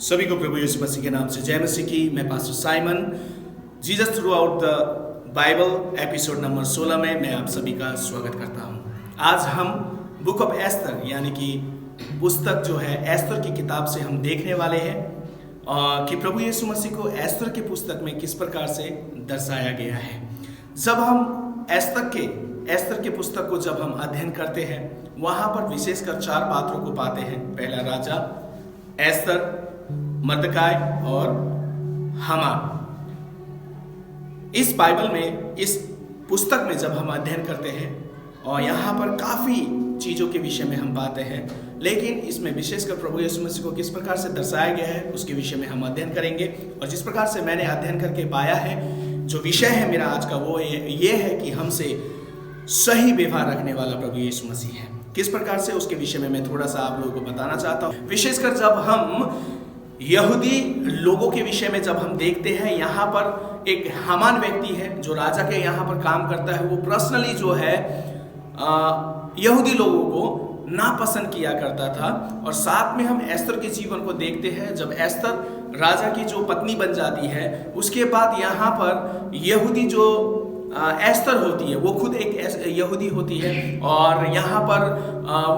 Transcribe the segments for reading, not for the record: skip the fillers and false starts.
सभी को प्रभु यीशु मसीह के नाम से जय मसीह की। मैं pastor Simon, Jesus through out the Bible episode number 16 में मैं आप सभी का स्वागत करता हूं। आज हम बुक ऑफ एस्तर यानी कि पुस्तक जो है एस्तर की किताब से हम देखने वाले हैं कि प्रभु यीशु मसीह को एस्तर की पुस्तक में किस प्रकार से दर्शाया गया है। जब हम एस्तर के पुस्तक को जब हम अध्ययन करते हैं, वहां पर विशेषकर 4 पात्रों को पाते हैं। पहला राजा, एस्तर, मर्दकाय और हामान। इस बाइबल में, इस पुस्तक में जब हम अध्ययन करते हैं और यहाँ पर काफ़ी चीज़ों के विषय में हम पाते हैं, लेकिन इसमें विशेषकर प्रभु यीशु मसीह को किस प्रकार से दर्शाया गया है उसके विषय में हम अध्ययन करेंगे। और जिस प्रकार से मैंने अध्ययन करके पाया है, जो विषय है मेरा आज का वो ये है कि हमसे सही व्यवहार रखने वाला प्रभु यीशु मसीह है। किस प्रकार से उसके विषय में मैं थोड़ा सा आप लोगों को बताना चाहता हूँ। विशेषकर जब हम यहूदी लोगों के विषय में जब हम देखते हैं, यहाँ पर एक हामान व्यक्ति है जो राजा के यहाँ पर काम करता है। वो पर्सनली जो है यहूदी लोगों को नापसंद किया करता था। और साथ में हम एस्तर के जीवन को देखते हैं। जब एस्तर राजा की जो पत्नी बन जाती है, उसके बाद यहाँ पर यहूदी जो एस्तर होती है, वो खुद एक यहूदी होती है। और यहाँ पर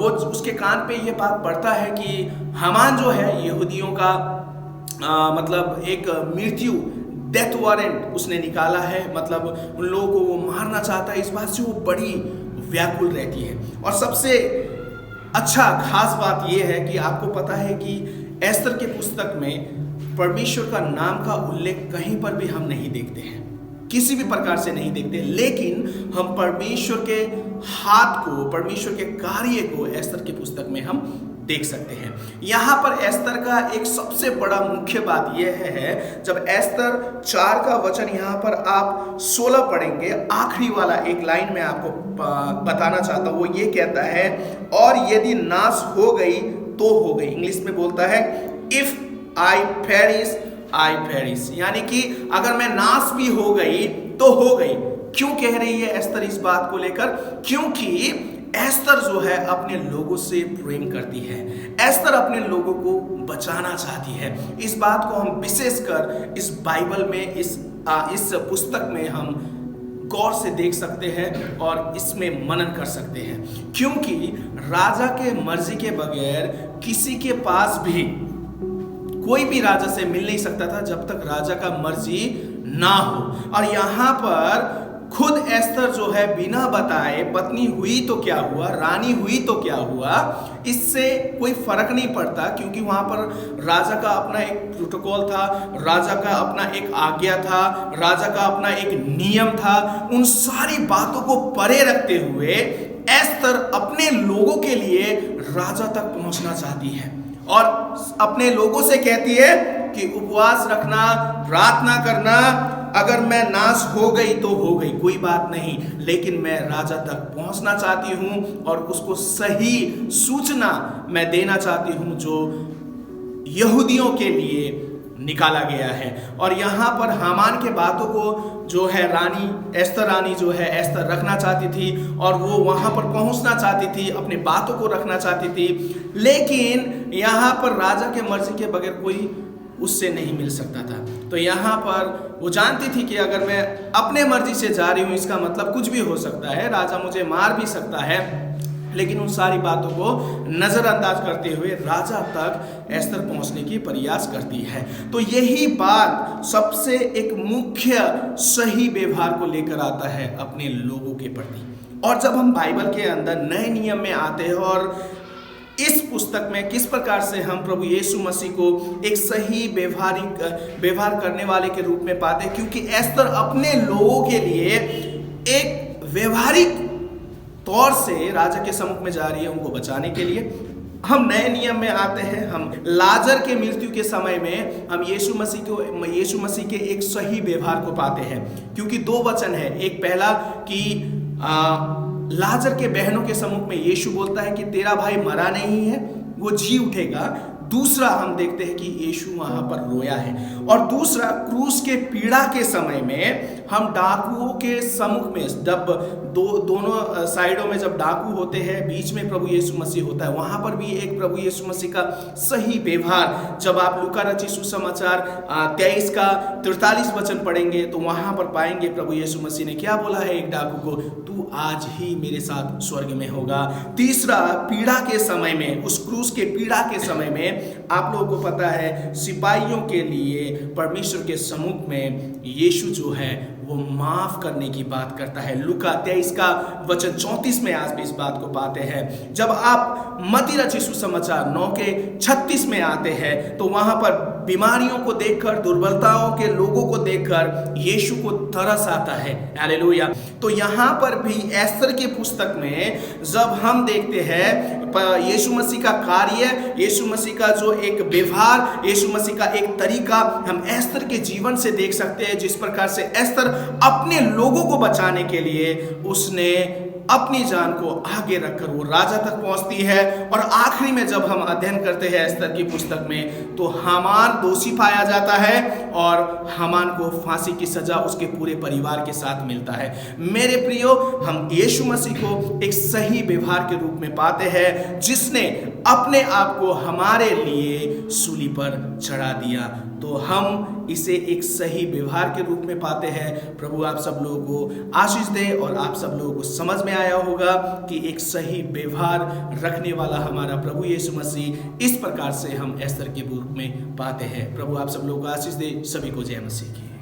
वो उसके कान पे ये बात पड़ता है कि हामान जो है यहूदियों का मतलब एक मृत्यु डेथ वारंट उसने निकाला है, मतलब उन लोगों को वो मारना चाहता है। इस बात से वो बड़ी व्याकुल रहती है। और सबसे अच्छा खास बात ये है कि आपको पता है कि एस्तर के पुस्तक में परमेश्वर का नाम का उल्लेख कहीं पर भी हम नहीं देखते हैं, किसी भी प्रकार से नहीं देखते। लेकिन हम परमेश्वर के हाथ को, परमेश्वर के कार्य को एस्तर की पुस्तक में हम देख सकते हैं। यहाँ पर एस्तर का एक सबसे बड़ा मुख्य बात यह है, जब एस्तर 4 का वचन यहाँ पर आप 16 पढ़ेंगे, आखिरी वाला एक लाइन में आपको बताना चाहता हूँ। वो ये कहता है, और यदि नाश हो गई तो हो गई। इंग्लिश में बोलता है इफ आई पेरिश, यानी कि अगर मैं नाश भी हो गई तो हो गई। क्यों कह रही है एस्तर इस बात को लेकर? क्योंकि एस्तर जो है अपने लोगों से प्रेम करती है। एस्तर अपने लोगों को बचाना चाहती है। इस बात को हम विशेषकर इस बाइबल में, इस पुस्तक में हम गौर से देख सकते हैं और इसमें मनन कर सकते हैं। क्योंकि राजा के मर्जी के बगैर किसी के पास भी कोई भी राजा से मिल नहीं सकता था जब तक राजा का मर्जी ना हो। और यहाँ पर खुद एस्तर जो है बिना बताए पत्नी हुई तो क्या हुआ, रानी हुई तो क्या हुआ, इससे कोई फर्क नहीं पड़ता। क्योंकि वहां पर राजा का अपना एक प्रोटोकॉल था, राजा का अपना एक आज्ञा था, राजा का अपना एक नियम था। उन सारी बातों को परे रखते हुए एस्तर अपने लोगों के लिए राजा तक पहुंचना चाहती है और अपने लोगों से कहती है कि उपवास रखना, प्रार्थना करना, अगर मैं नाश हो गई तो हो गई, कोई बात नहीं, लेकिन मैं राजा तक पहुंचना चाहती हूं और उसको सही सूचना मैं देना चाहती हूं जो यहूदियों के लिए निकाला गया है। और यहाँ पर हामान के बातों को जो है एस्तर रानी जो है एस्तर रखना चाहती थी और वो वहाँ पर पहुँचना चाहती थी, अपने बातों को रखना चाहती थी। लेकिन यहाँ पर राजा के मर्जी के बगैर कोई उससे नहीं मिल सकता था। तो यहाँ पर वो जानती थी कि अगर मैं अपने मर्जी से जा रही हूँ, इसका मतलब कुछ भी हो सकता है, राजा मुझे मार भी सकता है। लेकिन उन सारी बातों को नजरअंदाज करते हुए राजा तक एस्तर पहुंचने की प्रयास करती है। तो यही बात सबसे एक मुख्य सही व्यवहार को लेकर आता है अपने लोगों के प्रति। और जब हम बाइबल के अंदर नए नियम में आते हैं और इस पुस्तक में किस प्रकार से हम प्रभु यीशु मसीह को एक सही व्यवहार करने वाले के रूप में पाते हैं, क्योंकि एस्तर अपने लोगों के लिए एक व्यवहारिक तौर से राजा के सम्मुख में जा रही है उनको बचाने के लिए। हम नए नियम में आते हैं। हम लाजर के मृत्यु के समय में हम यीशु मसीह के एक सही व्यवहार को पाते हैं। क्योंकि 2 वचन है, एक पहला कि लाजर के बहनों के सम्मुख में यीशु बोलता है कि तेरा भाई मरा नहीं है, वो जी उठेगा। दूसरा हम देखते हैं कि यीशु वहां पर रोया है, और दूसरा क्रूस के पीड़ा के समय में हम डाकुओं के सम्मुख में, जब दोनों साइडों में जब डाकू होते हैं, बीच में प्रभु यीशु मसीह होता है, वहां पर भी एक प्रभु यीशु मसीह का सही व्यवहार, जब आप लूका रचित सुसमाचार 23 का 43 वचन पढ़ेंगे तो वहां पर पाएंगे प्रभु यीशु मसीह ने क्या बोला है एक डाकू को, तू आज ही मेरे साथ स्वर्ग में होगा। तीसरा, पीड़ा के समय में, उस क्रूस के पीड़ा के समय में आप लोगों को पता है सिपाहियों के लिए परमेश्वर के सम्मुख में यीशु जो है वो माफ करने की बात करता है। लूका 23 का वचन 34 में आज भी इस बात को पाते हैं। जब आप मत्ती रचित सुसमाचार 9 के 36 में आते हैं तो वहां पर बीमारियों को देखकर, दुर्बलताओं के लोगों को देखकर यीशु को तरस आता है। हालेलुया। तो यहाँ पर भी एस्तर की पुस्तक में जब हम देखते हैं यीशु मसीह का कार्य, यीशु मसीह का जो एक व्यवहार, यीशु मसीह का एक तरीका हम एस्तर के जीवन से देख सकते हैं, जिस प्रकार से एस्तर अपने लोगों को बचाने के लिए उसने अपनी जान को आगे रखकर वो राजा तक पहुंचती है। और आखिरी में जब हम अध्ययन करते हैं एस्तर की पुस्तक में तो हामान दोषी पाया जाता है और हामान को फांसी की सजा उसके पूरे परिवार के साथ मिलता है। मेरे प्रियो, हम यीशु मसीह को एक सही व्यवहार के रूप में पाते हैं, जिसने अपने आप को हमारे लिए सूली पर चढ़ा दिया। तो हम इसे एक सही व्यवहार के रूप में पाते हैं। प्रभु आप सब लोगों को आशीष दे और आप सब लोगों को समझ में आया होगा कि एक सही व्यवहार रखने वाला हमारा प्रभु यीशु मसीह इस प्रकार से हम एस्तर के रूप में पाते हैं। प्रभु आप सब लोगों को आशीष दे। सभी को जय मसीह की।